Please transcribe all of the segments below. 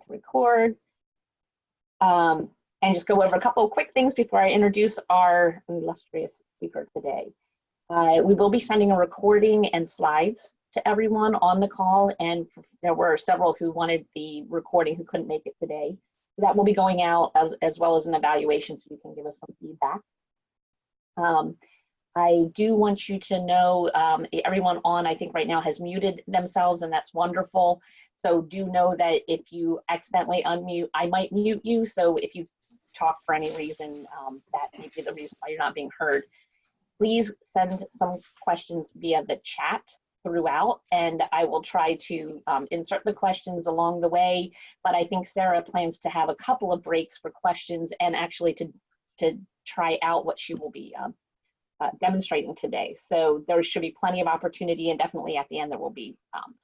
to record. And just go over a couple of quick things before I introduce our illustrious speaker today. We will be sending a recording and slides to everyone on the call, and there were several who wanted the recording who couldn't make it today. So that will be going out as well as an evaluation, so you can give us some feedback. I do want you to know everyone on, I think right now, has muted themselves, and that's wonderful. So do know that if you accidentally unmute, I might mute you. So if you talk for any reason, that may be the reason why you're not being heard. Please send some questions via the chat throughout, and I will try to insert the questions along the way. But I think Sarah plans to have a couple of breaks for questions and actually to try out what she will be demonstrating today. So there should be plenty of opportunity, and definitely at the end there will be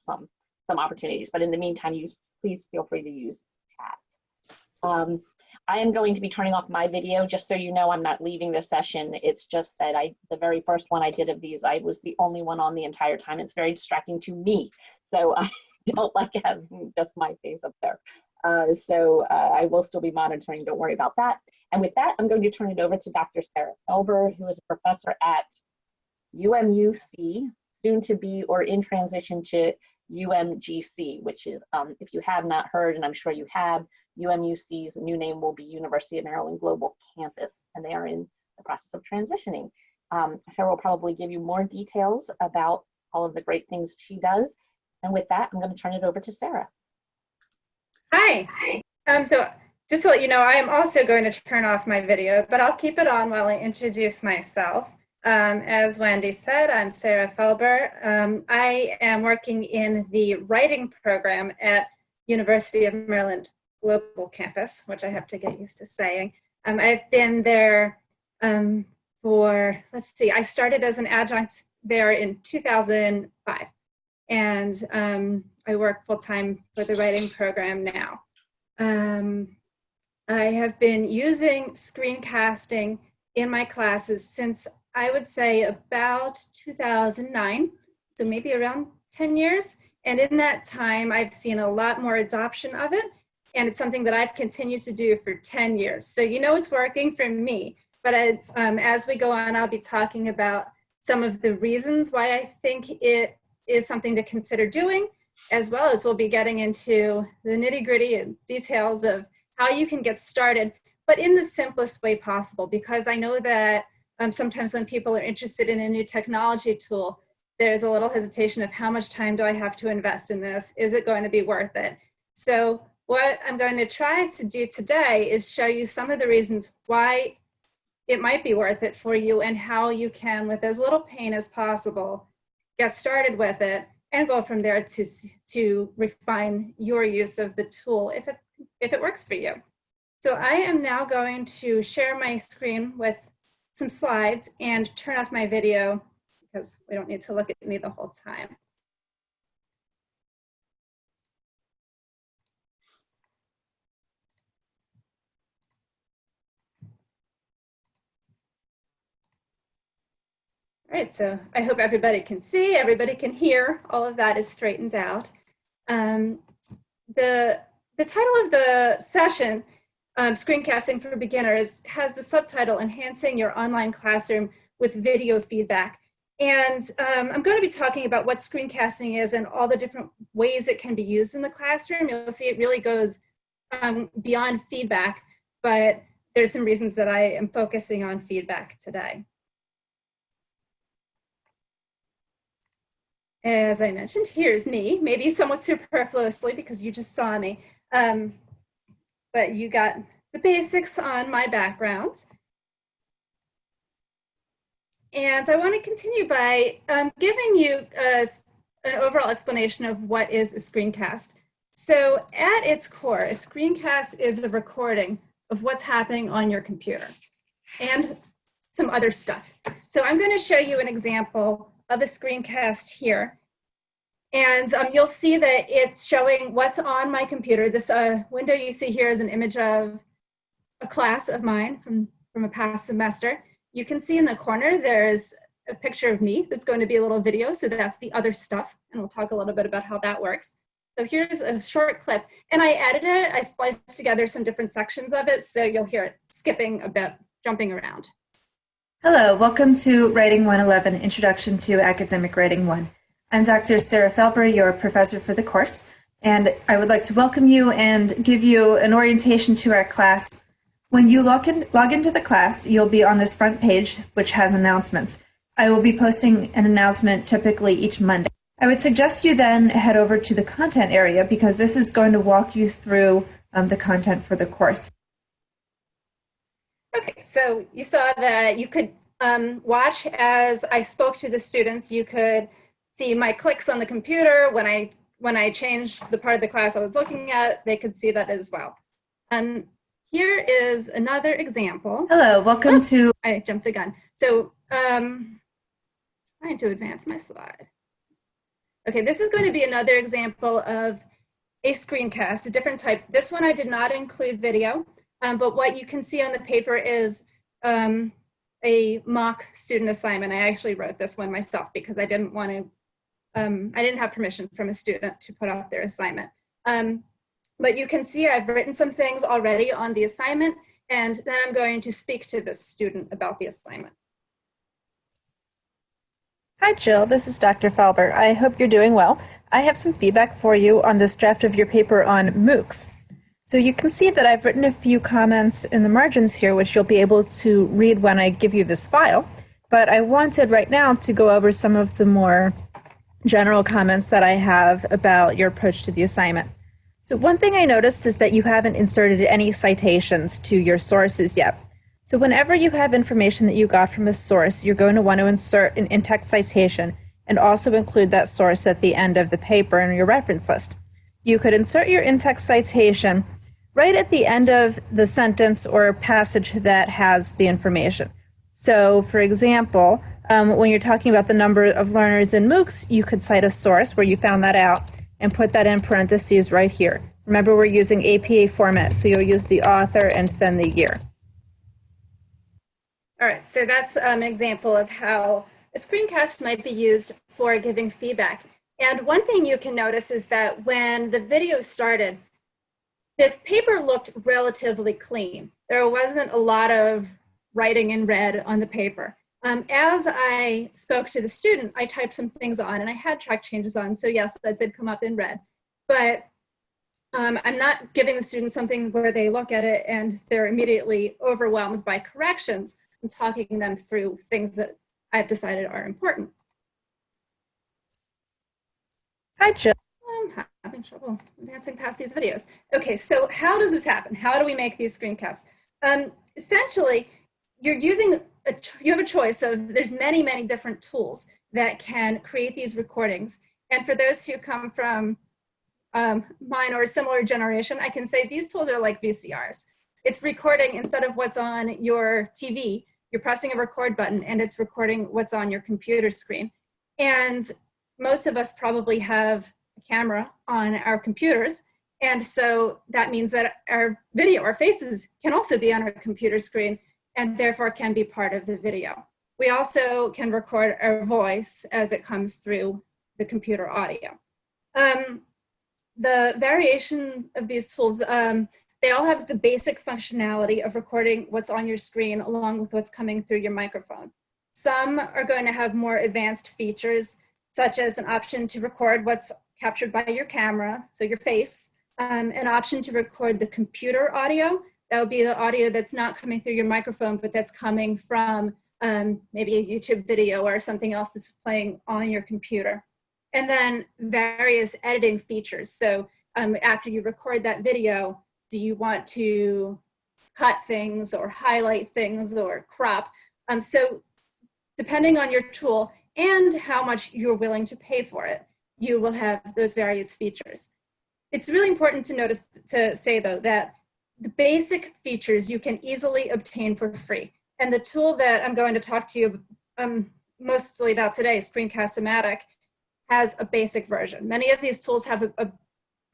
some opportunities. But in the meantime, please feel free to use chat. I am going to be turning off my video, just so you know. I'm not leaving the session. It's just that the very first one I did of these, I was the only one on the entire time. It's very distracting to me. So I don't like having just my face up there. I will still be monitoring, don't worry about that. And with that, I'm going to turn it over to Dr. Sarah Felber, who is a professor at UMUC, soon to be or in transition to UMGC, which is, if you have not heard, and I'm sure you have, UMUC's new name will be University of Maryland Global Campus, and they are in the process of transitioning. Sarah will probably give you more details about all of the great things she does. And with that, I'm going to turn it over to Sarah. Hi. So just to let you know, I am also going to turn off my video, but I'll keep it on while I introduce myself. As Wendy said, I'm Sarah Felber. I am working in the writing program at University of Maryland Global Campus, which I have to get used to saying. I've been there for, let's see, I started as an adjunct there in 2005. And I work full-time for the writing program now. I have been using screencasting in my classes since, I would say, about 2009, so maybe around 10 years. And in that time, I've seen a lot more adoption of it, and it's something that I've continued to do for 10 years. So you know it's working for me. But as we go on, I'll be talking about some of the reasons why I think it is something to consider doing, as well as we'll be getting into the nitty-gritty and details of how you can get started, but in the simplest way possible, because I know that sometimes when people are interested in a new technology tool, there's a little hesitation of how much time do I have to invest in this? Is it going to be worth it? So what I'm going to try to do today is show you some of the reasons why it might be worth it for you and how you can, with as little pain as possible, get started with it and go from there to refine your use of the tool if it works for you. So I am now going to share my screen with some slides and turn off my video because we don't need to look at me the whole time. All right, so I hope everybody can see, everybody can hear, all of that is straightened out. The title of the session, Screencasting for Beginners, has the subtitle, Enhancing Your Online Classroom with Video Feedback. And I'm going to be talking about what screencasting is and all the different ways it can be used in the classroom. You'll see it really goes beyond feedback, but there's some reasons that I am focusing on feedback today. As I mentioned, here's me, maybe somewhat superfluously because you just saw me, but you got the basics on my background. And I want to continue by giving you an overall explanation of what is a screencast. So at its core, a screencast is a recording of what's happening on your computer and some other stuff. So I'm going to show you an example of a screencast here. And you'll see that it's showing what's on my computer. This window you see here is an image of a class of mine from a past semester. You can see in the corner there's a picture of me that's going to be a little video, so that's the other stuff, and we'll talk a little bit about how that works. So here's a short clip, and I edited it. I spliced together some different sections of it, so you'll hear it skipping a bit, jumping around. Hello, welcome to Writing 111, Introduction to Academic Writing 1. I'm Dr. Sarah Felber, your professor for the course, and I would like to welcome you and give you an orientation to our class. When you log into the class, you'll be on this front page, which has announcements. I will be posting an announcement typically each Monday. I would suggest you then head over to the content area because this is going to walk you through the content for the course. Okay, so you saw that you could watch as I spoke to the students. You could see my clicks on the computer. When I changed the part of the class I was looking at, they could see that as well. Here is another example. Hello, welcome to... I jumped the gun. So trying to advance my slide. Okay, this is going to be another example of a screencast, a different type. This one I did not include video, but what you can see on the paper is a mock student assignment. I actually wrote this one myself because I didn't want to, I didn't have permission from a student to put up their assignment. But you can see I've written some things already on the assignment, and then I'm going to speak to this student about the assignment. Hi Jill, this is Dr. Felber. I hope you're doing well. I have some feedback for you on this draft of your paper on MOOCs. So you can see that I've written a few comments in the margins here, which you'll be able to read when I give you this file. But I wanted right now to go over some of the more general comments that I have about your approach to the assignment. So one thing I noticed is that you haven't inserted any citations to your sources yet. So whenever you have information that you got from a source, you're going to want to insert an in-text citation and also include that source at the end of the paper in your reference list. You could insert your in-text citation right at the end of the sentence or passage that has the information. So for example, when you're talking about the number of learners in MOOCs, you could cite a source where you found that out and put that in parentheses right here. Remember, we're using APA format, so you'll use the author and then the year. All right, so that's an example of how a screencast might be used for giving feedback. And one thing you can notice is that when the video started, the paper looked relatively clean. There wasn't a lot of writing in red on the paper. As I spoke to the student, I typed some things on and I had track changes on. So yes, that did come up in red. But I'm not giving the student something where they look at it and they're immediately overwhelmed by corrections. I'm talking them through things that I've decided are important. Hi, Jill. I'm having trouble advancing past these videos. Okay, so how does this happen? How do we make these screencasts? Essentially, you have a choice of, there's many, many different tools that can create these recordings. And for those who come from mine or a similar generation, I can say these tools are like VCRs. It's recording instead of what's on your TV. You're pressing a record button and it's recording what's on your computer screen. And most of us probably have a camera on our computers. And so that means that our video, our faces can also be on our computer screen and therefore can be part of the video. We also can record our voice as it comes through the computer audio. The variation of these tools, they all have the basic functionality of recording what's on your screen along with what's coming through your microphone. Some are going to have more advanced features, such as an option to record what's captured by your camera, so your face, an option to record the computer audio. That would be the audio that's not coming through your microphone, but that's coming from maybe a YouTube video or something else that's playing on your computer. And then various editing features. So after you record that video, do you want to cut things or highlight things or crop? So depending on your tool and how much you're willing to pay for it, you will have those various features. It's really important to say though that the basic features you can easily obtain for free. And the tool that I'm going to talk to you mostly about today, Screencast-O-Matic, has a basic version. Many of these tools have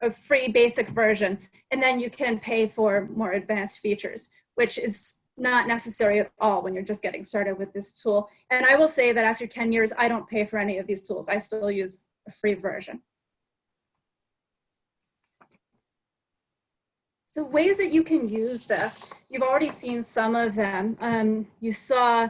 a free basic version, and then you can pay for more advanced features, which is not necessary at all when you're just getting started with this tool. And I will say that after 10 years, I don't pay for any of these tools. I still use a free version. So ways that you can use this, you've already seen some of them. You saw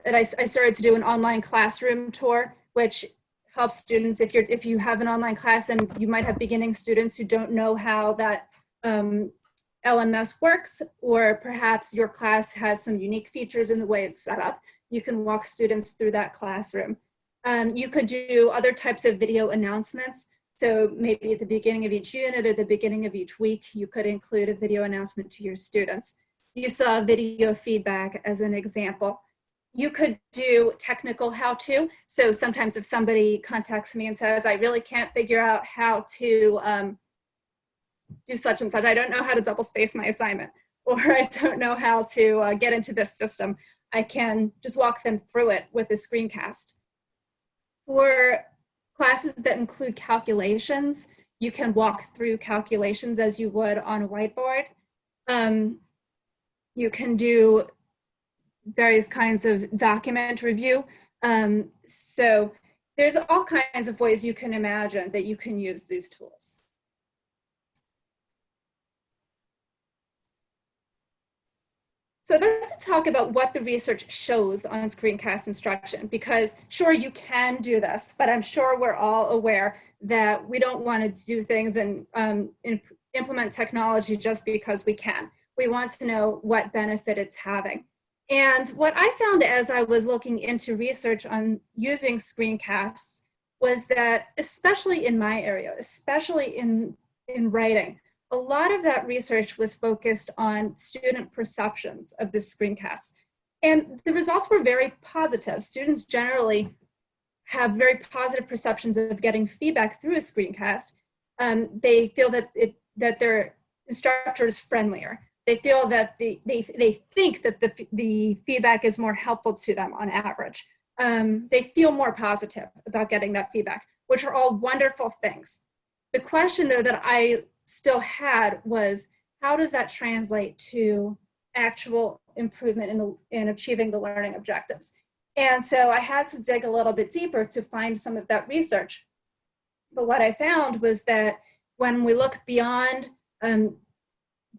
that I started to do an online classroom tour, which helps students if you have an online class and you might have beginning students who don't know how that LMS works, or perhaps your class has some unique features in the way it's set up. You can walk students through that classroom. You could do other types of video announcements. So maybe at the beginning of each unit or the beginning of each week, you could include a video announcement to your students. You saw video feedback as an example. You could do technical how-to. So sometimes if somebody contacts me and says, I really can't figure out how to do such and such, I don't know how to double space my assignment, or I don't know how to get into this system, I can just walk them through it with a screencast. For classes that include calculations, you can walk through calculations as you would on a whiteboard. You can do various kinds of document review. So there's all kinds of ways you can imagine that you can use these tools. So I'd like to talk about what the research shows on screencast instruction, because sure, you can do this, but I'm sure we're all aware that we don't want to do things and implement technology just because we can. We want to know what benefit it's having. And what I found as I was looking into research on using screencasts was that, especially in my area, especially in writing, a lot of that research was focused on student perceptions of the screencasts. And the results were very positive. Students generally have very positive perceptions of getting feedback through a screencast. They feel that their instructor is friendlier. They feel that they think that the feedback is more helpful to them on average. They feel more positive about getting that feedback, which are all wonderful things. The question, though, that I still had was, how does that translate to actual improvement in achieving the learning objectives? And so I had to dig a little bit deeper to find some of that research. But what I found was that when we look beyond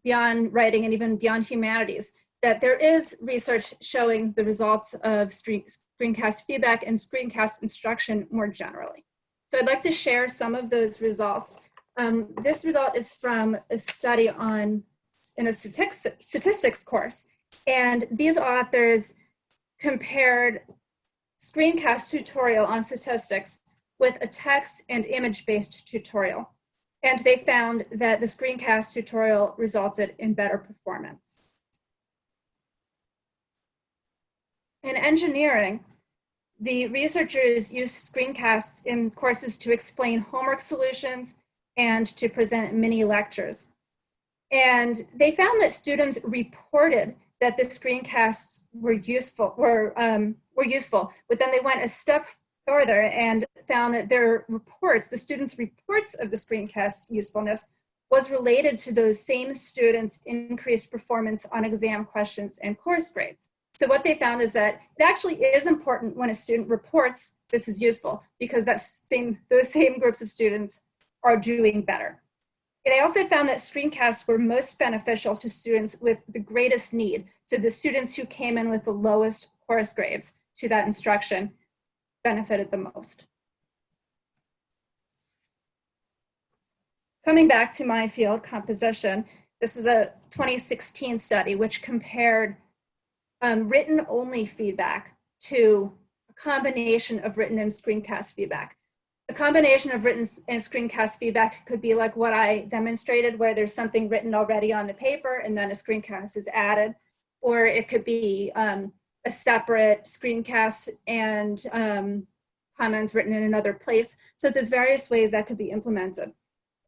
writing and even beyond humanities, that there is research showing the results of screencast feedback and screencast instruction more generally. So I'd like to share some of those results. This result is from a study in a statistics course. And these authors compared screencast tutorial on statistics with a text and image-based tutorial. And they found that the screencast tutorial resulted in better performance. In engineering, the researchers used screencasts in courses to explain homework solutions and to present mini lectures. And they found that students reported that the screencasts were useful, but then they went a step further and found that the students' reports of the screencast usefulness was related to those same students' increased performance on exam questions and course grades. So what they found is that it actually is important when a student reports this is useful, because those same groups of students are doing better. And they also found that screencasts were most beneficial to students with the greatest need. So the students who came in with the lowest course grades to that instruction benefited the most. Coming back to my field, composition, this is a 2016 study which compared written-only feedback to a combination of written and screencast feedback. A combination of written and screencast feedback could be like what I demonstrated, where there's something written already on the paper and then a screencast is added, or it could be a separate screencast and comments written in another place. So there's various ways that could be implemented.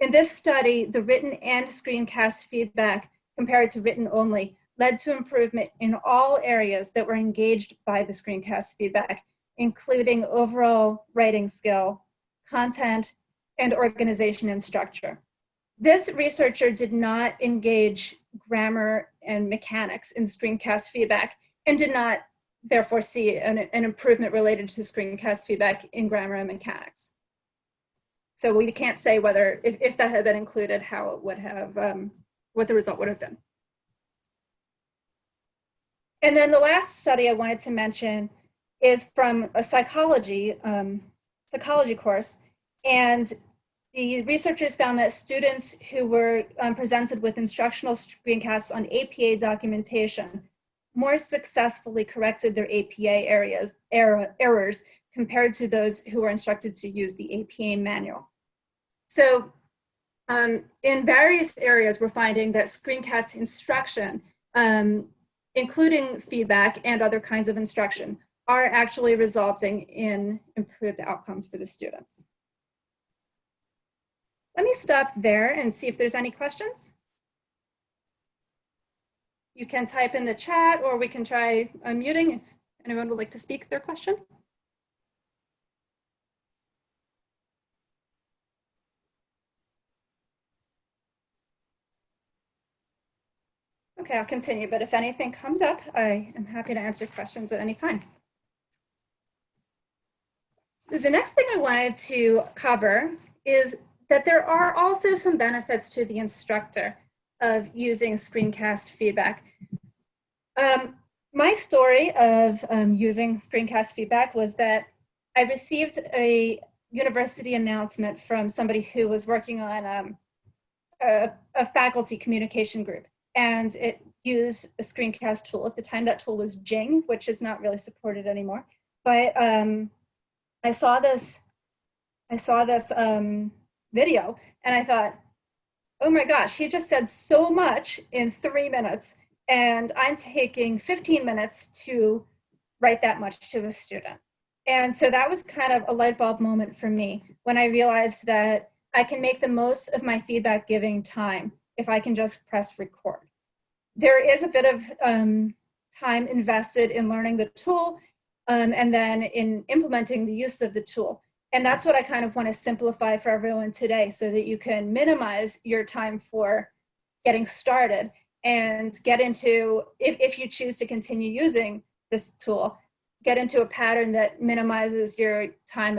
In this study, the written and screencast feedback compared to written only led to improvement in all areas that were engaged by the screencast feedback, including overall writing skill, content, and organization and structure. This researcher did not engage grammar and mechanics in screencast feedback and did not therefore see an improvement related to screencast feedback in grammar and mechanics. So we can't say whether, if that had been included, how it would have, what the result would have been. And then the last study I wanted to mention is from a psychology course. And the researchers found that students who were presented with instructional screencasts on APA documentation more successfully corrected their APA errors compared to those who were instructed to use the APA manual. So in various areas, we're finding that screencast instruction, including feedback and other kinds of instruction, are actually resulting in improved outcomes for the students. Let me stop there and see if there's any questions. You can type in the chat, or we can try unmuting if anyone would like to speak their question. Okay, I'll continue, but if anything comes up, I am happy to answer questions at any time. So the next thing I wanted to cover is that there are also some benefits to the instructor of using screencast feedback. My story of using screencast feedback was that I received a university announcement from somebody who was working on a faculty communication group, and it used a screencast tool. At the time, that tool was Jing, which is not really supported anymore. But I saw this video, and I thought, oh my gosh, he just said so much in 3 minutes, and I'm taking 15 minutes to write that much to a student. And so that was kind of a light bulb moment for me when I realized that I can make the most of my feedback giving time if I can just press record. There is a bit of time invested in learning the tool and then in implementing the use of the tool. And that's what I kind of want to simplify for everyone today, so that you can minimize your time for getting started and get into, if you choose to continue using this tool, get into a pattern that minimizes your time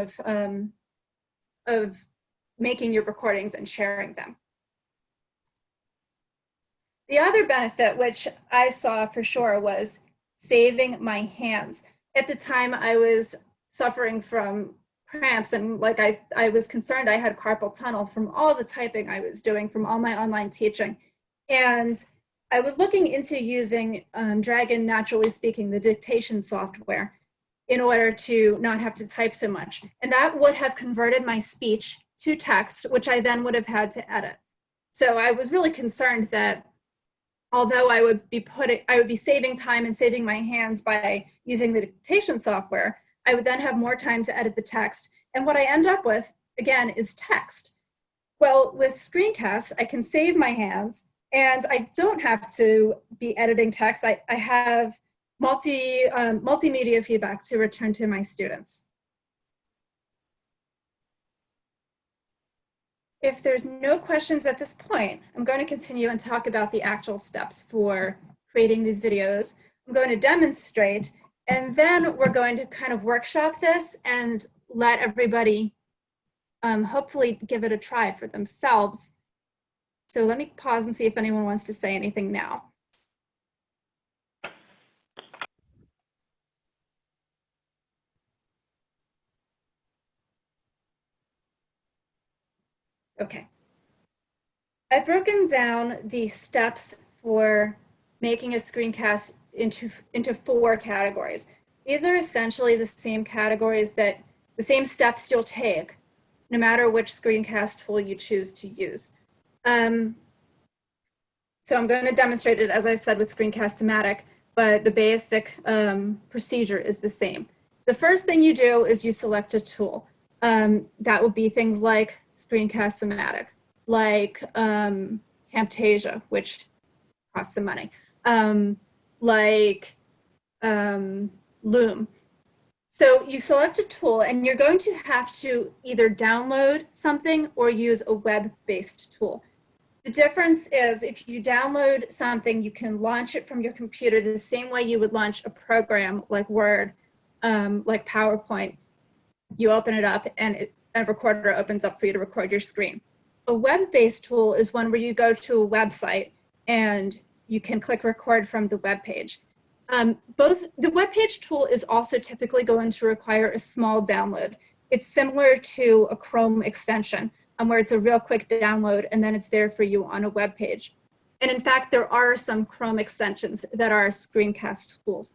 of making your recordings and sharing them. The other benefit, which I saw for sure, was saving my hands. At the time, I was suffering from cramps, and like I was concerned I had carpal tunnel from all the typing I was doing from all my online teaching. And I was looking into using Dragon Naturally Speaking, the dictation software, in order to not have to type so much. And that would have converted my speech to text, which I then would have had to edit. So I was really concerned that although I would be saving time and saving my hands by using the dictation software, I would then have more time to edit the text. And what I end up with, again, is text. Well, with Screencast, I can save my hands, and I don't have to be editing text. I have multimedia feedback to return to my students. If there's no questions at this point, I'm going to continue and talk about the actual steps for creating these videos. I'm going to demonstrate, and then we're going to kind of workshop this and let everybody hopefully give it a try for themselves. So let me pause and see if anyone wants to say anything now. Okay. I've broken down the steps for making a screencast into 4 categories. These are essentially the same categories, that the same steps you'll take no matter which screencast tool you choose to use. So I'm going to demonstrate it, as I said, with Screencast-O-Matic, but the basic procedure is the same. The first thing you do is you select a tool. That will be things like Screencast-O-Matic, like Camtasia, which costs some money, like Loom. So you select a tool, and you're going to have to either download something or use a web-based tool. The difference is, if you download something, you can launch it from your computer the same way you would launch a program like Word, like PowerPoint. You open it up, and a recorder opens up for you to record your screen. A web-based tool is one where you go to a website and you can click record from the web page. Both the web page tool is also typically going to require a small download. It's similar to a Chrome extension, where it's a real quick download and then it's there for you on a web page. And in fact, there are some Chrome extensions that are screencast tools.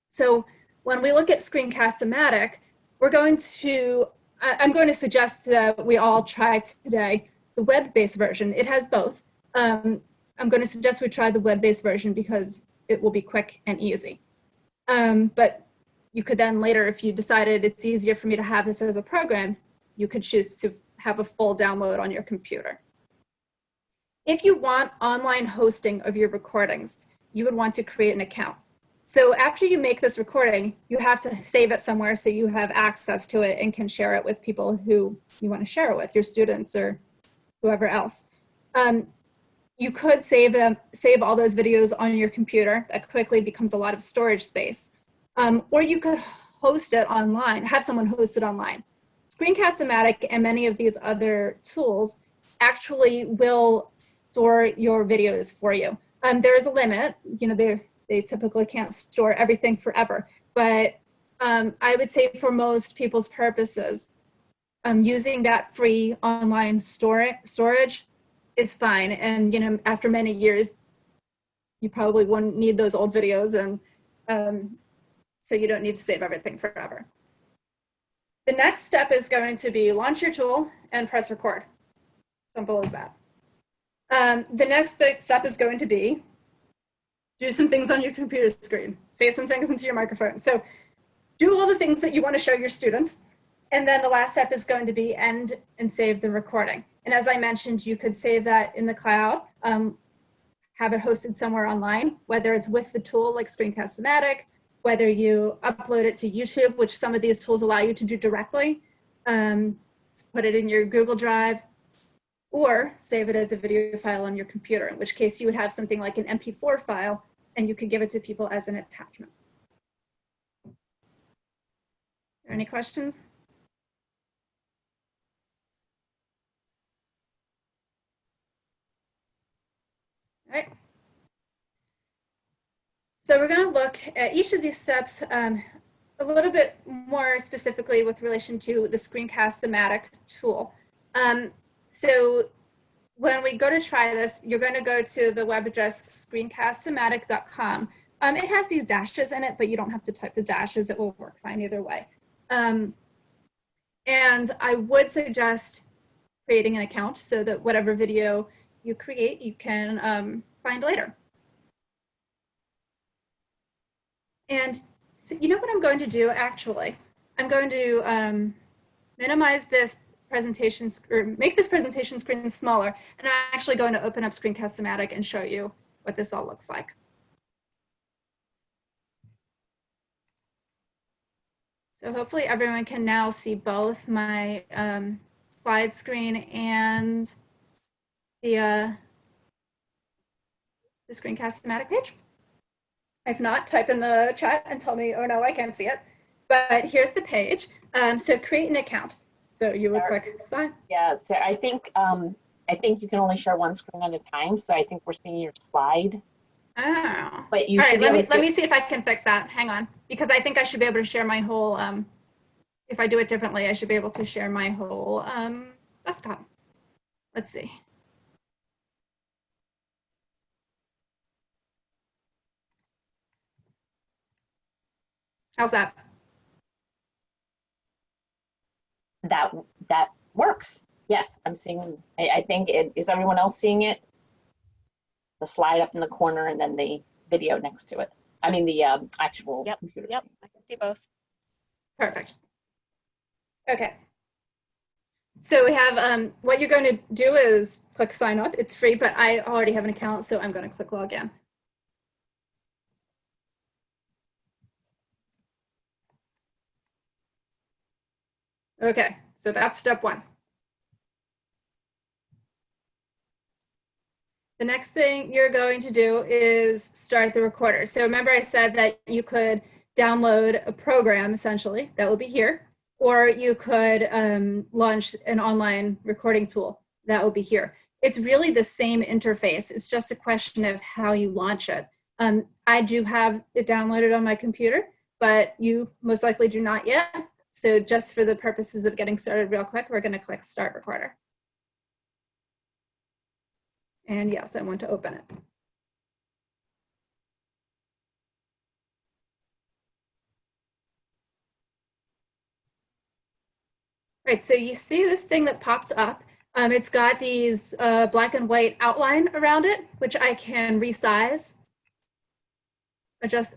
So when we look at Screencast-O-Matic, I'm going to suggest that we all try today the web-based version. It has both. I'm going to suggest we try the web-based version because it will be quick and easy. But you could then later, if you decided it's easier for me to have this as a program, you could choose to have a full download on your computer. If you want online hosting of your recordings, you would want to create an account. So after you make this recording, you have to save it somewhere so you have access to it and can share it with people who you want to share it with, your students or whoever else. You could save all those videos on your computer. That quickly becomes a lot of storage space. Or you could host it online, have someone host it online. Screencast-O-Matic and many of these other tools actually will store your videos for you. There is a limit. You know, they typically can't store everything forever. But I would say for most people's purposes, using that free online storage is fine. And you know, after many years, you probably wouldn't need those old videos, and so you don't need to save everything forever. The next step is going to be launch your tool and press record. Simple as that. The next step is going to be do some things on your computer screen, say some things into your microphone. So do all the things that you want to show your students. And then the last step is going to be end and save the recording. And as I mentioned, you could save that in the cloud, have it hosted somewhere online, whether it's with the tool like Screencast-O-Matic, whether you upload it to YouTube, which some of these tools allow you to do directly, put it in your Google Drive, or save it as a video file on your computer, in which case you would have something like an MP4 file and you could give it to people as an attachment. Are there any questions? All right. So we're going to look at each of these steps a little bit more specifically with relation to the Screencast-O-Matic tool. So when we go to try this, you're going to go to the web address screencast-o-matic.com. It has these dashes in it, but you don't have to type the dashes. It will work fine either way. And I would suggest creating an account so that whatever video you create, you can find later. And so you know what I'm going to do, actually? I'm going to minimize this presentation, or make this presentation screen smaller, and I'm actually going to open up Screencast-O-Matic and show you what this all looks like. So hopefully everyone can now see both my slide screen and the Screencast-O-Matic page. If not, type in the chat and tell me, oh no, I can't see it. But here's the page. So create an account. So you would click sign. Yeah, so I think you can only share one screen at a time. So I think we're seeing your slide. Oh. But you all should right, let me see if I can fix that. Hang on, because I think I should be able to share my whole. If I do it differently, I should be able to share my whole desktop. Let's see. How's that? That works. Yes, I'm seeing. I think is everyone else seeing it? The slide up in the corner and then the video next to it. I mean the actual computer. Yep, I can see both. Perfect. Okay. So we have what you're going to do is click sign up. It's free, but I already have an account, so I'm going to click log in. Okay, so that's step one. The next thing you're going to do is start the recorder. So remember I said that you could download a program, essentially, that will be here, or you could launch an online recording tool. That would be here. It's really the same interface. It's just a question of how you launch it. I do have it downloaded on my computer, but you most likely do not yet. So just for the purposes of getting started real quick, we're going to click Start Recorder. And yes, I want to open it. Right, so you see this thing that popped up. It's got these black and white outline around it, which I can resize.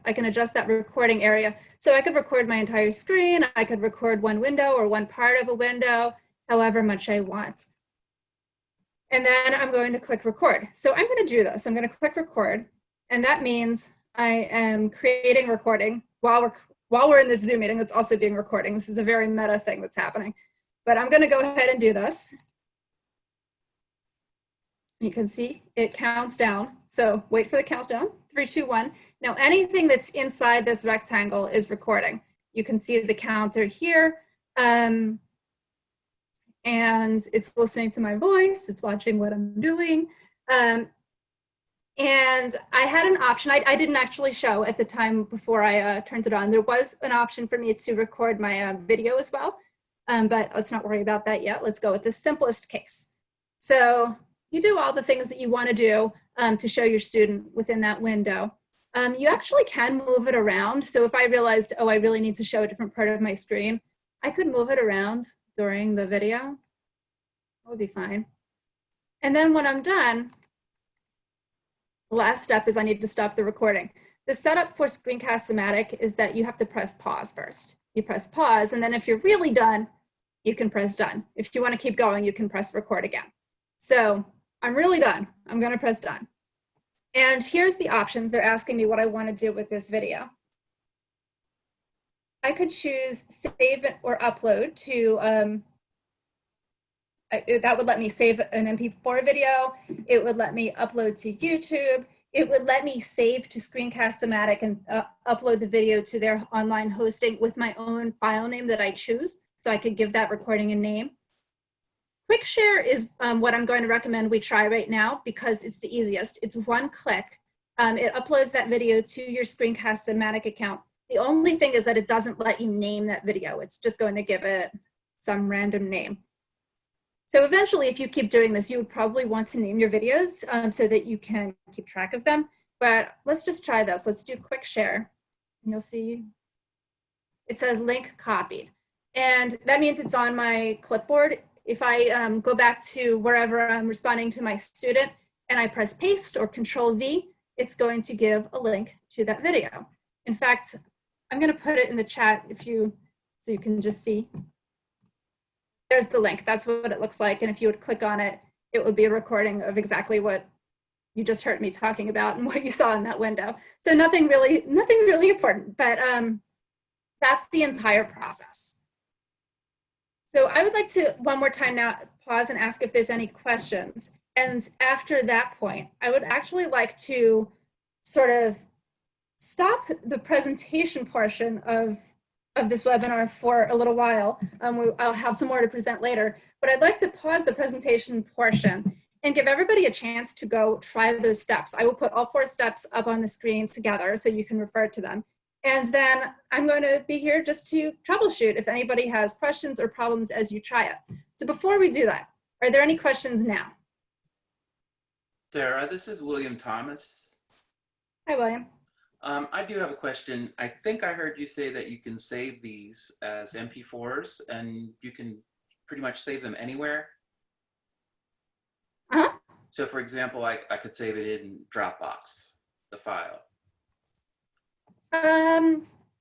I can adjust that recording area. So I could record my entire screen. I could record one window or one part of a window, however much I want. And then I'm going to click record. So I'm going to do this. I'm going to click record. And that means I am creating recording while we're in this Zoom meeting. It's also being recording. This is a very meta thing that's happening. But I'm going to go ahead and do this. You can see it counts down. So wait for the countdown. 3, 2, 1. Now anything that's inside this rectangle is recording. You can see the counter here. And it's listening to my voice. It's watching what I'm doing. And I had an option. I didn't actually show at the time before I turned it on. There was an option for me to record my video as well. But let's not worry about that yet. Let's go with the simplest case. So you do all the things that you want to do to show your student within that window. You actually can move it around. So if I realized, oh, I really need to show a different part of my screen, I could move it around during the video. That would be fine. And then when I'm done, the last step is I need to stop the recording. The setup for Screencast-O-Matic is that you have to press pause first. You press pause, and then if you're really done, you can press done. If you want to keep going, you can press record again. So I'm really done. I'm going to press done. And here's the options. They're asking me what I want to do with this video. I could choose save or upload to, that would let me save an MP4 video. It would let me upload to YouTube. It would let me save to Screencast-O-Matic and upload the video to their online hosting with my own file name that I choose. So I could give that recording a name. Quick share is what I'm going to recommend we try right now because it's the easiest. It's one click. It uploads that video to your Screencast-O-Matic account. The only thing is that it doesn't let you name that video. It's just going to give it some random name. So eventually, if you keep doing this, you would probably want to name your videos so that you can keep track of them. But let's just try this. Let's do quick share. And you'll see it says link copied. And that means it's on my clipboard. If I go back to wherever I'm responding to my student and I press paste or Control V, it's going to give a link to that video. In fact, I'm going to put it in the chat so you can just see. There's the link. That's what it looks like. And if you would click on it, it would be a recording of exactly what you just heard me talking about and what you saw in that window. So nothing really important, but that's the entire process. So I would like to, one more time now, pause and ask if there's any questions. And after that point, I would actually like to sort of stop the presentation portion of this webinar for a little while. I'll have some more to present later, but I'd like to pause the presentation portion and give everybody a chance to go try those steps. I will put all 4 steps up on the screen together so you can refer to them. And then I'm going to be here just to troubleshoot if anybody has questions or problems as you try it. So before we do that, are there any questions now? Sarah, this is William Thomas. Hi, William. I do have a question. I think I heard you say that you can save these as MP4s and you can pretty much save them anywhere. Uh-huh. So for example, I could save it in Dropbox, the file.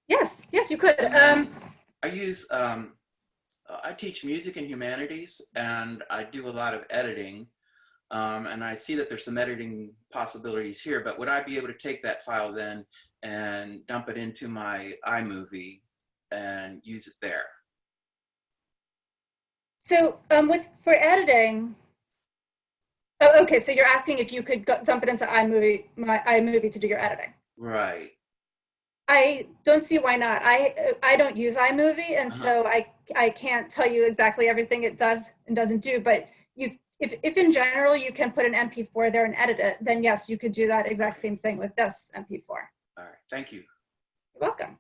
Yes, you could. I teach music and humanities and I do a lot of editing. And I see that there's some editing possibilities here, but would I be able to take that file then and dump it into my iMovie and use it there? So for editing, oh, okay, so you're asking if you could dump it into iMovie to do your editing. Right. I don't see why not. I don't use iMovie, and so I can't tell you exactly everything it does and doesn't do. But if in general you can put an MP4 there and edit it, then yes, you could do that exact same thing with this MP4. All right, thank you. You're welcome.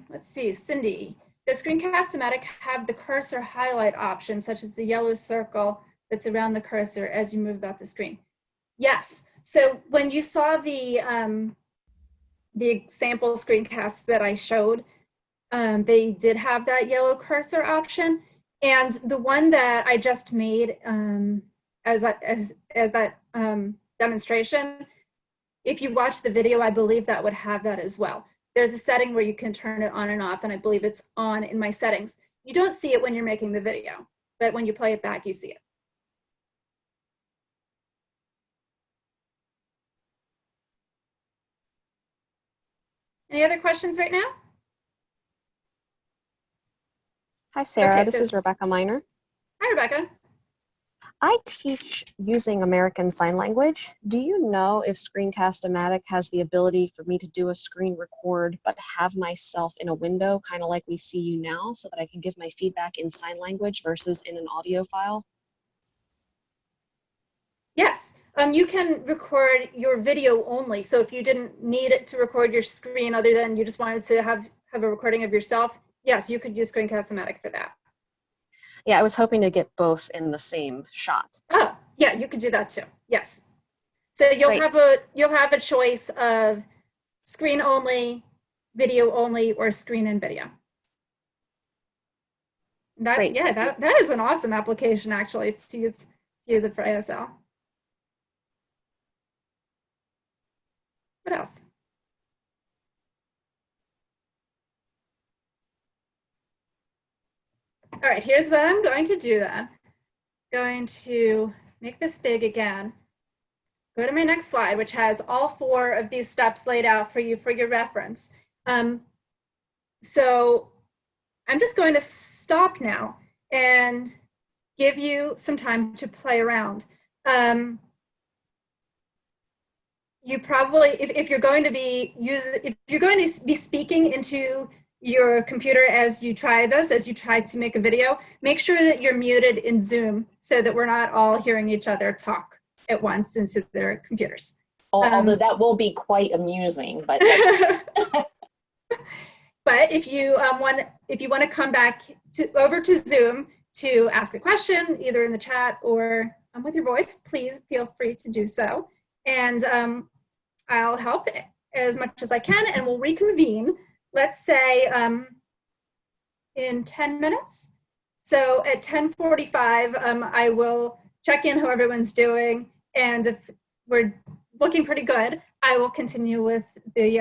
Let's see, Cindy. Does Screencast-O-Matic have the cursor highlight option, such as the yellow circle that's around the cursor as you move about the screen? Yes. So when you saw the example screencasts that I showed, they did have that yellow cursor option. And the one that I just made as that demonstration, if you watch the video, I believe that would have that as well. There's a setting where you can turn it on and off, and I believe it's on in my settings. You don't see it when you're making the video, but when you play it back, you see it. Any other questions right now? Hi, Sarah. Okay, this is Rebecca Miner. Hi, Rebecca. I teach using American Sign Language. Do you know if Screencast-O-Matic has the ability for me to do a screen record, but have myself in a window, kind of like we see you now, so that I can give my feedback in sign language versus in an audio file? Yes, you can record your video only. So if you didn't need it to record your screen other than you just wanted to have a recording of yourself, yes, you could use Screencast-O-Matic for that. Yeah, I was hoping to get both in the same shot. Oh, yeah, you could do that too. Yes. So you'll have a choice of screen only, video only, or screen and video. Great, that is an awesome application actually to use it for ASL. What else? All right, here's what I'm going to do then. Going to make this big again. Go to my next slide, which has all 4 of these steps laid out for you for your reference. So I'm just going to stop now and give you some time to play around. You probably, if you're going to be speaking into your computer as you try to make a video, make sure that you're muted in Zoom so that we're not all hearing each other talk at once into their computers. Although that will be quite amusing, but. But if you want to come back over to Zoom to ask a question, either in the chat or with your voice, please feel free to do so. And I'll help as much as I can, and we'll reconvene, let's say in 10 minutes. So at 10:45, I will check in how everyone's doing, and if we're looking pretty good, I will continue with the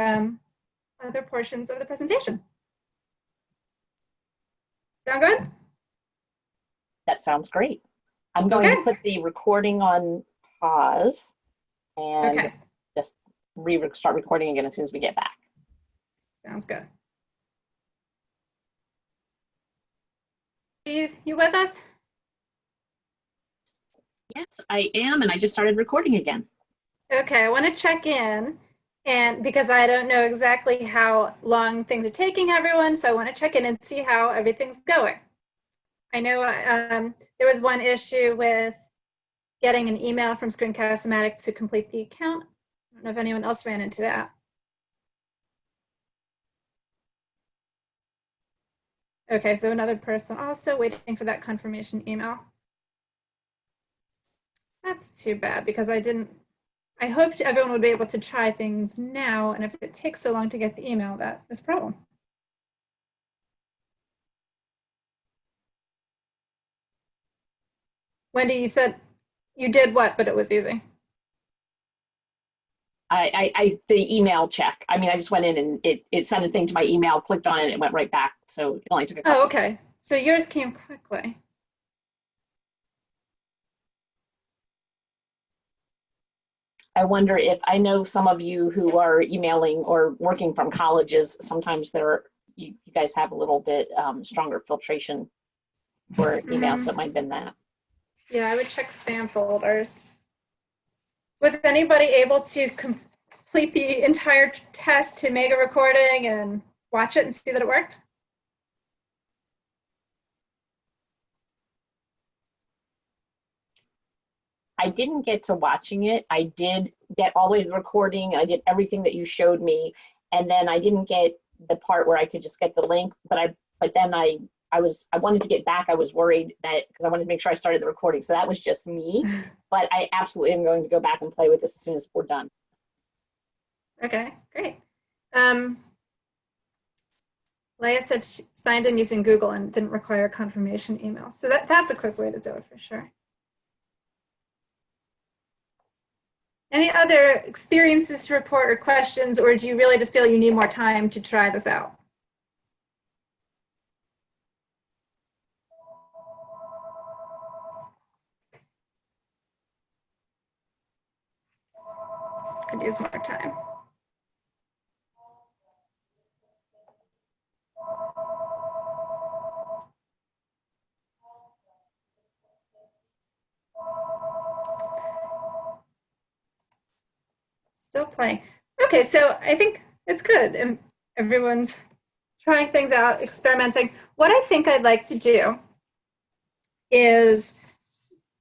other portions of the presentation. Sound good? That sounds great. I'm going to put the recording on pause and just start recording again as soon as we get back. Sounds good. You with us? Yes, I am, and I just started recording again. Okay, I want to check in, and because I don't know exactly how long things are taking everyone, so I want to check in and see how everything's going. I know there was one issue with getting an email from Screencast-O-Matic to complete the account. I don't know if anyone else ran into that. Okay, so another person also waiting for that confirmation email. That's too bad because I hoped everyone would be able to try things now, and if it takes so long to get the email, that is a problem. Wendy, you said you did what, but it was easy? The email check. I mean, I just went in and it sent a thing to my email, clicked on it, and it went right back. So it only took a couple. Oh, okay. So yours came quickly. I wonder if, I know some of you who are emailing or working from colleges, sometimes you guys have a little bit stronger filtration for emails, so it might have been that. Yeah, I would check spam folders. Was anybody able to complete the entire test to make a recording and watch it and see that it worked? I didn't get to watching it. I did get all the way to the recording. I did everything that you showed me. And then I didn't get the part where I could just get the link, but then I wanted to get back. I was worried that, because I wanted to make sure I started the recording. So that was just me, but I absolutely am going to go back and play with this as soon as we're done. Okay, great. Leia said she signed in using Google and didn't require a confirmation email. So that's a quick way to do it for sure. Any other experiences to report or questions, or do you really just feel you need more time to try this out? Could use more time. Still playing. Okay, so I think it's good. And everyone's trying things out, experimenting. What I think I'd like to do is,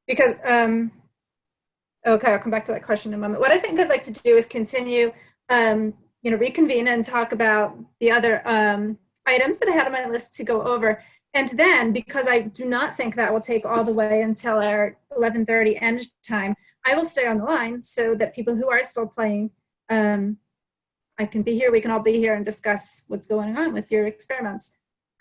because, okay, I'll come back to that question in a moment. What I think I'd like to do is continue, reconvene and talk about the other items that I had on my list to go over. And then, because I do not think that will take all the way until our 11:30 end time, I will stay on the line so that people who are still playing, I can be here, we can all be here and discuss what's going on with your experiments.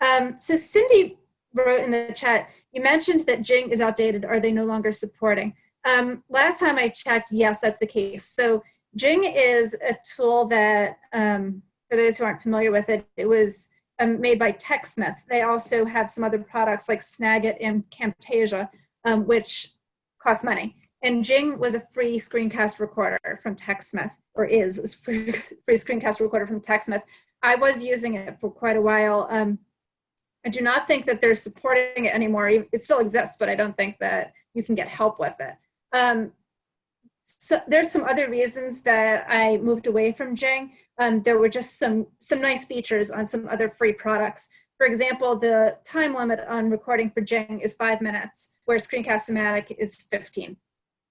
So Cindy wrote in the chat, you mentioned that Jing is outdated. Are they no longer supporting? Last time I checked, yes, that's the case. So Jing is a tool that, for those who aren't familiar with it, it was made by TechSmith. They also have some other products like Snagit and Camtasia, which cost money. And Jing was a free screencast recorder from TechSmith, or is a free screencast recorder from TechSmith. I was using it for quite a while. I do not think that they're supporting it anymore. It still exists, but I don't think that you can get help with it. So there's some other reasons that I moved away from Jing. There were just some nice features on some other free products. For example, the time limit on recording for Jing is 5 minutes, where Screencast-O-Matic is 15.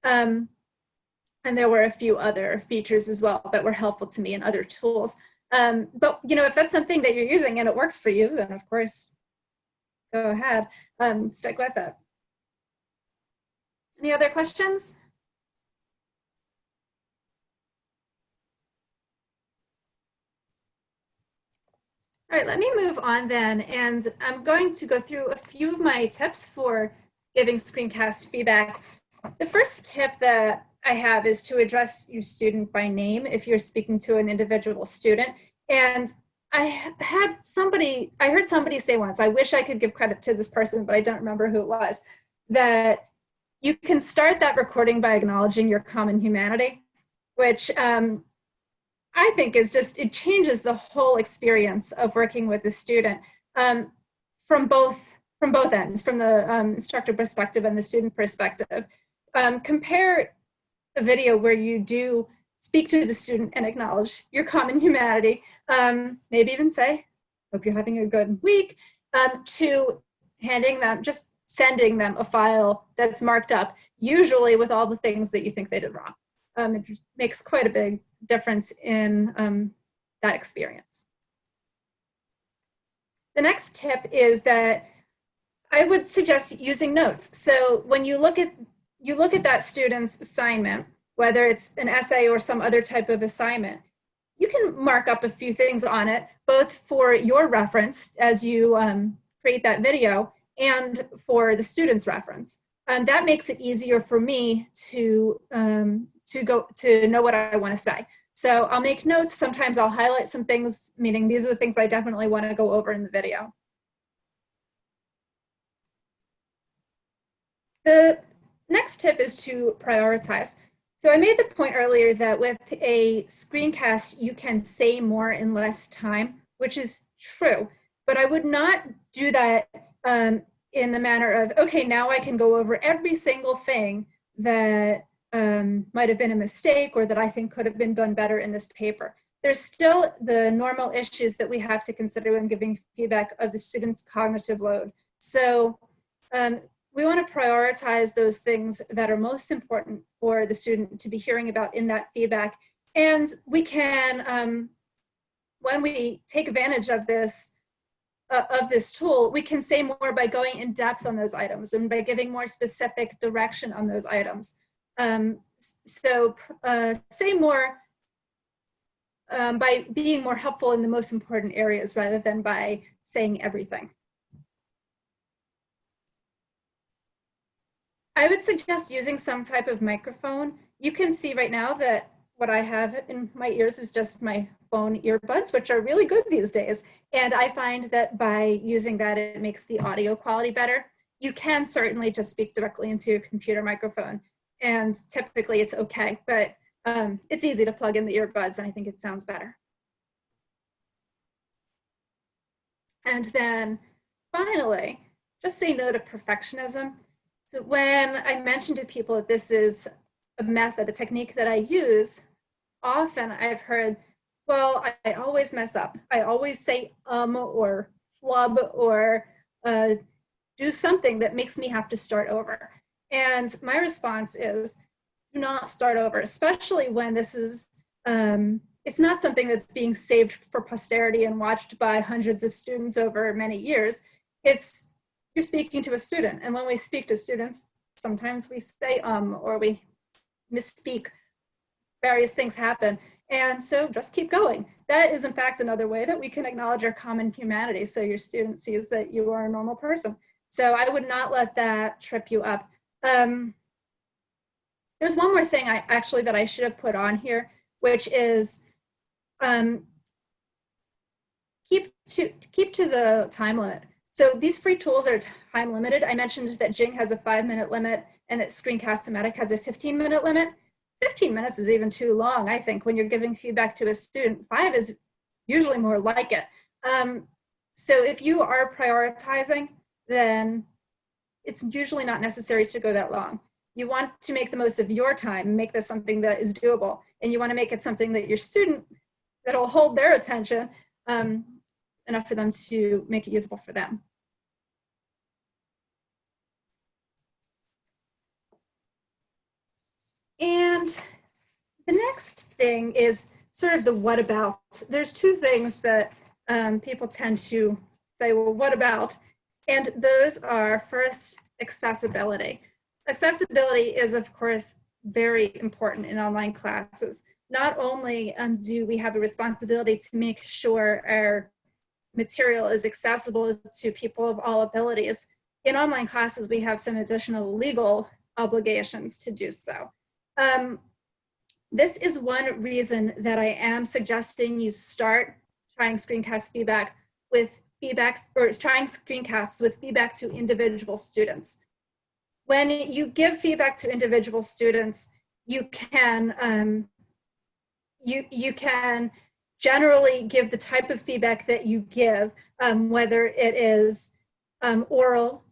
And there were a few other features as well that were helpful to me in other tools. But if that's something that you're using and it works for you, then of course, go ahead, stick with it. Any other questions? All right, let me move on then. And I'm going to go through a few of my tips for giving screencast feedback. The first tip that I have is to address your student by name if you're speaking to an individual student. And I heard somebody say once, I wish I could give credit to this person, but I don't remember who it was, that you can start that recording by acknowledging your common humanity, which I think is just, it changes the whole experience of working with the student from both ends, from the instructor perspective and the student perspective. Compare a video where you do speak to the student and acknowledge your common humanity, maybe even say, hope you're having a good week, to just sending them a file that's marked up, usually with all the things that you think they did wrong. It makes quite a big difference in that experience. The next tip is that I would suggest using notes. So when you look at that student's assignment, whether it's an essay or some other type of assignment, you can mark up a few things on it, both for your reference as you create that video and for the student's reference. That makes it easier for me to know what I want to say. So I'll make notes. Sometimes I'll highlight some things, meaning these are the things I definitely want to go over in the video. The next tip is to prioritize. So I made the point earlier that with a screencast, you can say more in less time, which is true, but I would not do that in the manner of, okay, now I can go over every single thing that might have been a mistake or that I think could have been done better in this paper. There's still the normal issues that we have to consider when giving feedback of the student's cognitive load. So we want to prioritize those things that are most important for the student to be hearing about in that feedback. And we can, when we take advantage of this tool, we can say more by going in depth on those items and by giving more specific direction on those items. Say more by being more helpful in the most important areas rather than by saying everything. I would suggest using some type of microphone. You can see right now that what I have in my ears is just my phone earbuds, which are really good these days. And I find that by using that, it makes the audio quality better. You can certainly just speak directly into your computer microphone, and typically it's okay, but it's easy to plug in the earbuds, and I think it sounds better. And then finally, just say no to perfectionism. So when I mention to people that this is a method, a technique that I use, often I've heard, well, I always mess up. I always say or flub or do something that makes me have to start over. And my response is, do not start over, especially when this is, it's not something that's being saved for posterity and watched by hundreds of students over many years. You're speaking to a student. And when we speak to students, sometimes we say or we misspeak, various things happen. And so just keep going. That is in fact another way that we can acknowledge our common humanity, so your student sees that you are a normal person. So I would not let that trip you up. There's one more thing that I should have put on here, which is keep to the time limit. So these free tools are time limited. I mentioned that Jing has a 5-minute limit and that Screencast-O-Matic has a 15-minute limit. 15 minutes is even too long, I think, when you're giving feedback to a student. 5 is usually more like it. So if you are prioritizing, then it's usually not necessary to go that long. You want to make the most of your time, make this something that is doable, and you want to make it something that your student, that'll hold their attention enough for them to make it usable for them. And the next thing is sort of the what about. There's two things that people tend to say, well, what about? And those are, first, accessibility. Accessibility is, of course, very important in online classes. Not only do we have a responsibility to make sure our material is accessible to people of all abilities, in online classes we have some additional legal obligations to do so. This is one reason that I am suggesting you start trying screencast feedback with trying screencasts with feedback to individual students. When you give feedback to individual students, you can you can generally give the type of feedback that you give, whether it is oral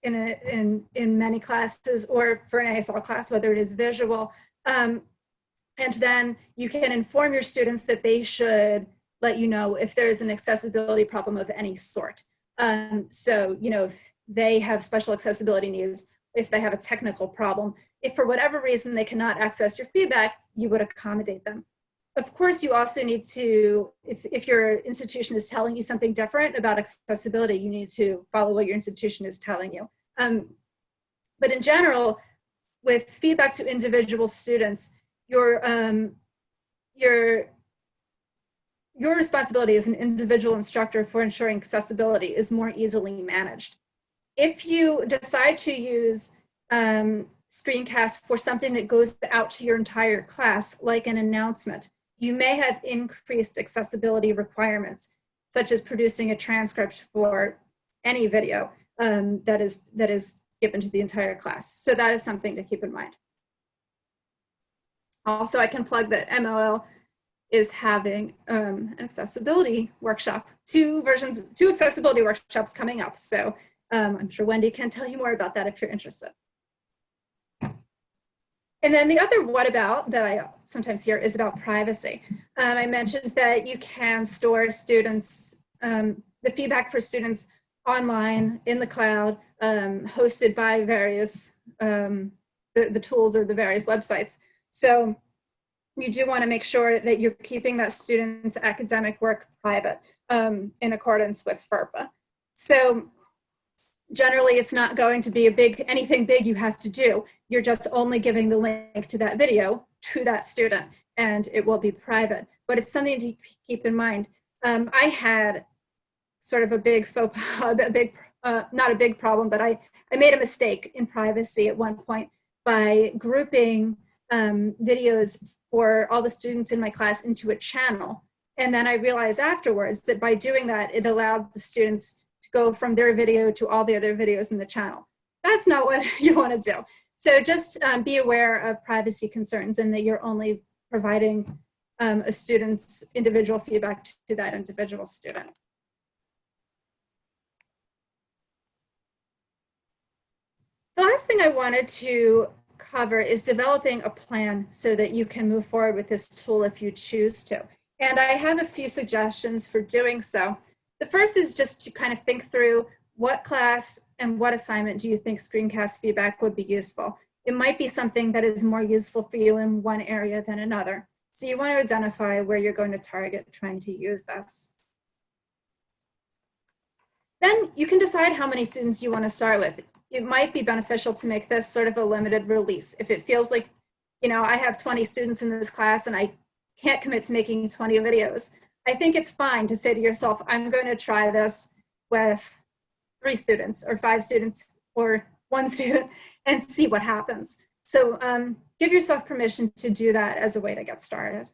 in many classes, or for an ASL class, whether it is visual. And then you can inform your students that they should let you know if there is an accessibility problem of any sort. So, if they have special accessibility needs, if they have a technical problem, if for whatever reason they cannot access your feedback, you would accommodate them. Of course, you also need to, if your institution is telling you something different about accessibility, you need to follow what your institution is telling you. But in general, with feedback to individual students, your responsibility as an individual instructor for ensuring accessibility is more easily managed. If you decide to use Screencast for something that goes out to your entire class, like an announcement, you may have increased accessibility requirements, such as producing a transcript for any video that is given to the entire class. So that is something to keep in mind. Also, I can plug that MOL is having an accessibility workshop, two accessibility workshops coming up. So I'm sure Wendy can tell you more about that if you're interested. And then the other what about that I sometimes hear is about privacy. I mentioned that you can store students, the feedback for students online in the cloud, hosted by various, the tools or the various websites. So you do want to make sure that you're keeping that student's academic work private in accordance with FERPA. So generally, it's not going to be anything big you have to do. You're just only giving the link to that video to that student, and it will be private. But it's something to keep in mind. I had sort of a big faux pas, not a big problem, but I made a mistake in privacy at one point by grouping videos for all the students in my class into a channel. And then I realized afterwards that by doing that, it allowed the students to go from their video to all the other videos in the channel. That's not what you want to do. So just be aware of privacy concerns and that you're only providing a student's individual feedback to that individual student. The last thing I wanted to cover is developing a plan so that you can move forward with this tool if you choose to. And I have a few suggestions for doing so. The first is just to kind of think through what class and what assignment do you think screencast feedback would be useful. It might be something that is more useful for you in one area than another. So you want to identify where you're going to target trying to use this. Then you can decide how many students you want to start with. It might be beneficial to make this sort of a limited release. If it feels like, you know, I have 20 students in this class and I can't commit to making 20 videos, I think it's fine to say to yourself, I'm going to try this with 3 students or 5 students or 1 student and see what happens. So give yourself permission to do that as a way to get started.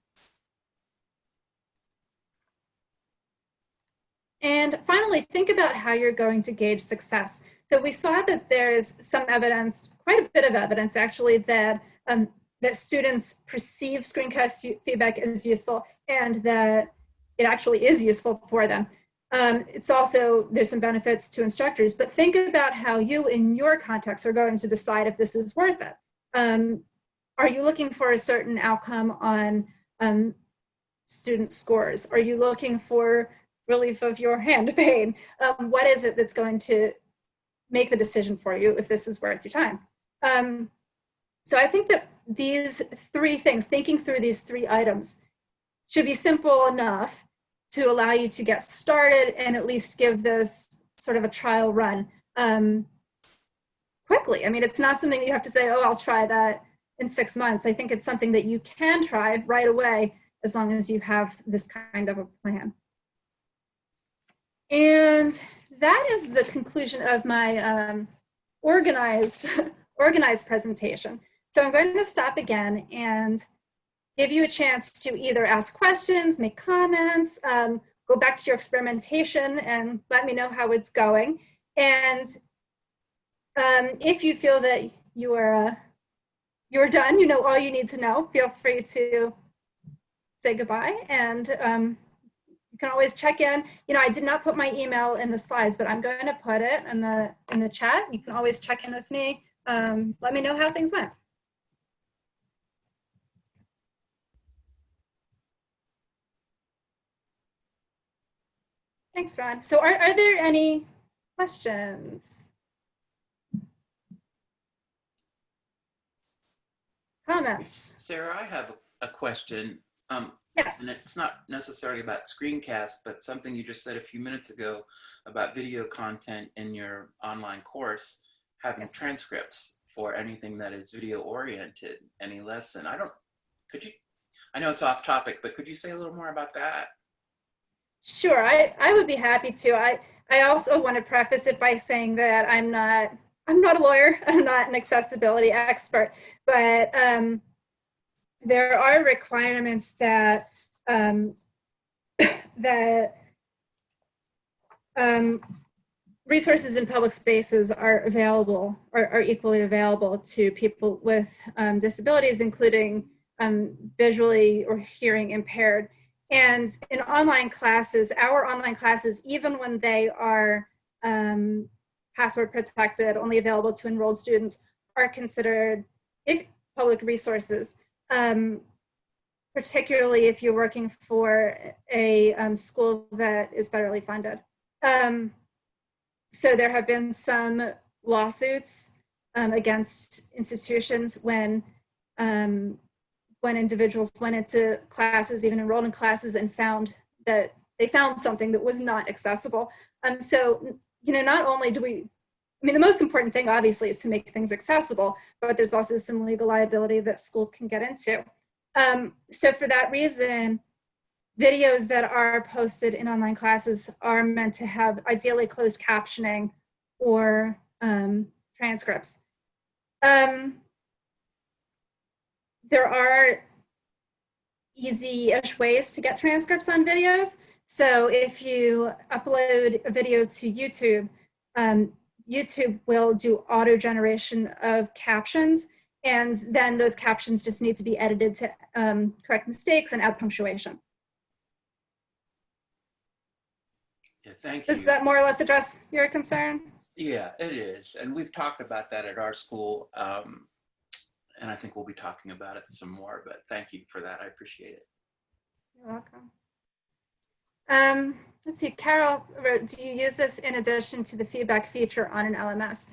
And finally, think about how you're going to gauge success. So we saw that there's some evidence, quite a bit of evidence actually, that that students perceive screencast feedback as useful and that it actually is useful for them. It's also, there's some benefits to instructors, but think about how you in your context are going to decide if this is worth it. Are you looking for a certain outcome on student scores? Are you looking for relief of your hand pain? What is it that's going to make the decision for you if this is worth your time? So I think that these 3 things, thinking through these 3 items, should be simple enough to allow you to get started and at least give this sort of a trial run quickly. I mean, it's not something that you have to say, oh, I'll try that in 6 months. I think it's something that you can try right away as long as you have this kind of a plan. And that is the conclusion of my organized presentation. So I'm going to stop again and give you a chance to either ask questions, make comments, go back to your experimentation and let me know how it's going. And if you feel that you're done, you know all you need to know, feel free to say goodbye. And you can always check in. You know, I did not put my email in the slides, but I'm going to put it in the chat. You can always check in with me. Let me know how things went. Thanks, Ron. So are there any questions? Comments? Sarah, I have a question. Yes. And it's not necessarily about screencast, but something you just said a few minutes ago about video content in your online course, having Yes. transcripts for anything that is video oriented, any lesson. I know it's off topic, but could you say a little more about that? Sure, I would be happy to. I also want to preface it by saying that I'm not a lawyer, I'm not an accessibility expert, but there are requirements that resources in public spaces are available, are equally available to people with disabilities, including visually or hearing impaired. And in online classes, our online classes, even when they are password protected, only available to enrolled students, are considered, if public resources, particularly if you're working for a school that is federally funded. So there have been some lawsuits against institutions when individuals went into classes, even enrolled in classes, and found that they found something that was not accessible. So, you know, not only do we, I mean, the most important thing obviously is to make things accessible, but there's also some legal liability that schools can get into. So for that reason, videos that are posted in online classes are meant to have ideally closed captioning or transcripts. There are easy-ish ways to get transcripts on videos. So if you upload a video to YouTube, YouTube will do auto generation of captions, and then those captions just need to be edited to correct mistakes and add punctuation. Yeah, thank you. Does that more or less address your concern? Yeah, it is. And we've talked about that at our school. And I think we'll be talking about it some more, but thank you for that. I appreciate it. You're welcome. Let's see, Carol wrote, do you use this in addition to the feedback feature on an LMS?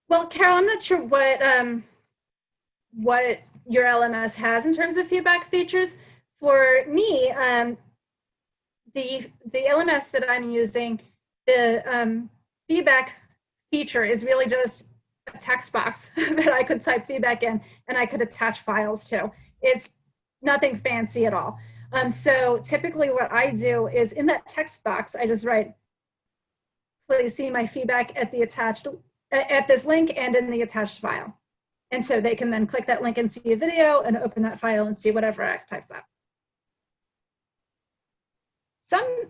Well, Carol, I'm not sure what your LMS has in terms of feedback features. For me, the LMS that I'm using, the feedback feature is really just a text box that I could type feedback in and I could attach files to. It's nothing fancy at all. So typically what I do is in that text box, I just write, please see my feedback at the attached, at this link and in the attached file. And so they can then click that link and see a video and open that file and see whatever I've typed up.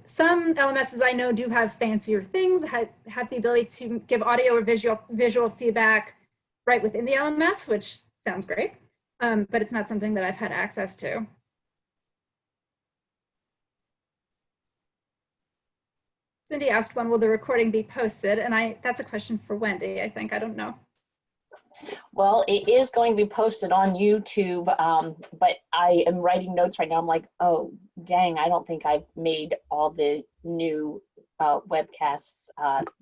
Some LMSs I know do have fancier things, have the ability to give audio or visual feedback right within the LMS, which sounds great, but it's not something that I've had access to. Cindy asked, when will the recording be posted? And that's a question for Wendy, I think. I don't know. Well, it is going to be posted on YouTube, but I am writing notes right now. I'm like, oh, dang, I don't think I've made all the new webcasts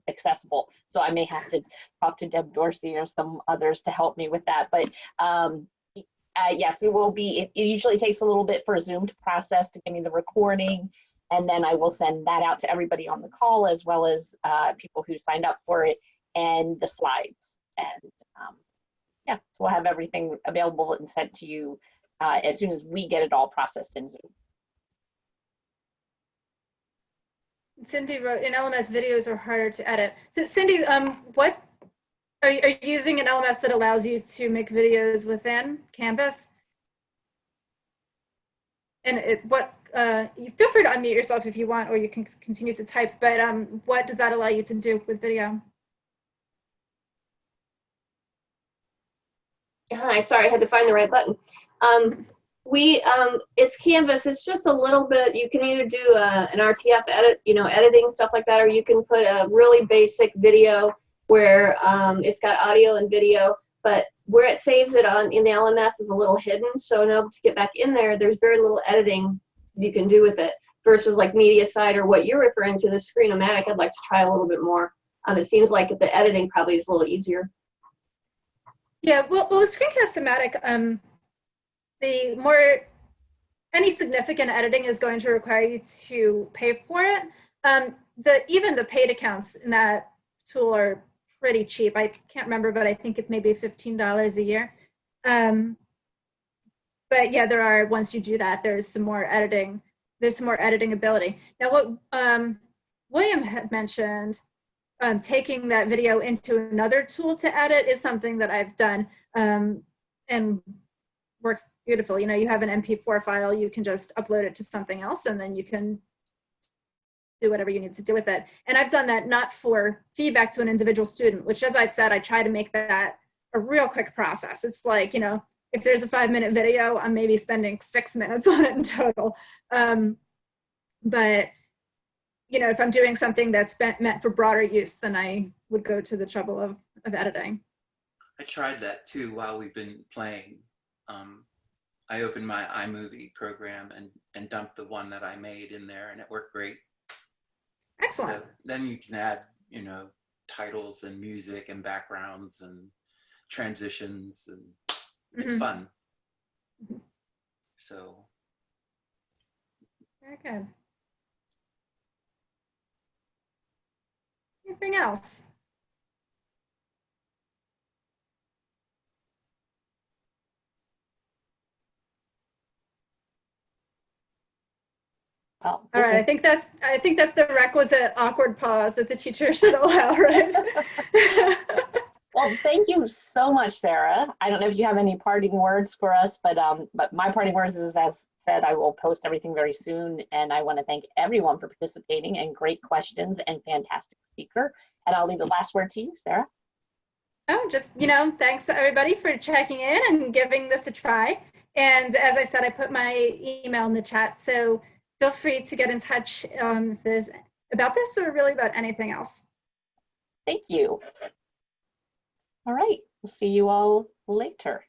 accessible. So I may have to talk to Deb Dorsey or some others to help me with that. But yes, we will be. It usually takes a little bit for Zoom to process to give me the recording. And then I will send that out to everybody on the call, as well as people who signed up for it, and the slides. And yeah, so we'll have everything available and sent to you as soon as we get it all processed in Zoom. Cindy wrote, in LMS, videos are harder to edit. So Cindy, what are you using an LMS that allows you to make videos within Canvas? And you feel free to unmute yourself if you want, or you can continue to type, but what does that allow you to do with video? Hi, sorry, I had to find the right button. It's Canvas. It's just a little bit. You can either do an RTF edit, editing stuff like that, or you can put a really basic video where it's got audio and video, but where it saves it in the LMS is a little hidden. So in order to get back in there, there's very little editing you can do with it. Versus like MediaSite or what you're referring to, the Screen-o-matic, I'd like to try a little bit more. It seems like the editing probably is a little easier. Yeah, well, with Screencast-o-matic, any significant editing is going to require you to pay for it. Even the paid accounts in that tool are pretty cheap. I can't remember, but I think it's maybe $15 a year. But yeah, there are, once you do that, there's some more editing. There's some more editing ability. Now, what William had mentioned, taking that video into another tool to edit is something that I've done and works beautiful. You have an MP4 file, you can just upload it to something else, and then you can do whatever you need to do with it. And I've done that not for feedback to an individual student, which, as I've said, I try to make that a real quick process. It's like, if there's a 5-minute video, I'm maybe spending 6 minutes on it in total. But if I'm doing something that's meant for broader use, then I would go to the trouble of editing. I tried that too while we've been playing. I opened my iMovie program and dumped the one that I made in there, and it worked great. Excellent. So then you can add, you know, titles and music and backgrounds and transitions, and it's fun. So. Very good. Anything else? Well, All right, I think that's the requisite awkward pause that the teacher should allow, right? well, thank you so much, Sarah. I don't know if you have any parting words for us, but my parting words is, as said, I will post everything very soon, and I want to thank everyone for participating and great questions and fantastic speaker. And I'll leave the last word to you, Sarah. Oh, just, you know, thanks everybody for checking in and giving this a try. And as I said, I put my email in the chat, so feel free to get in touch about this or really about anything else. Thank you. All right, we'll see you all later.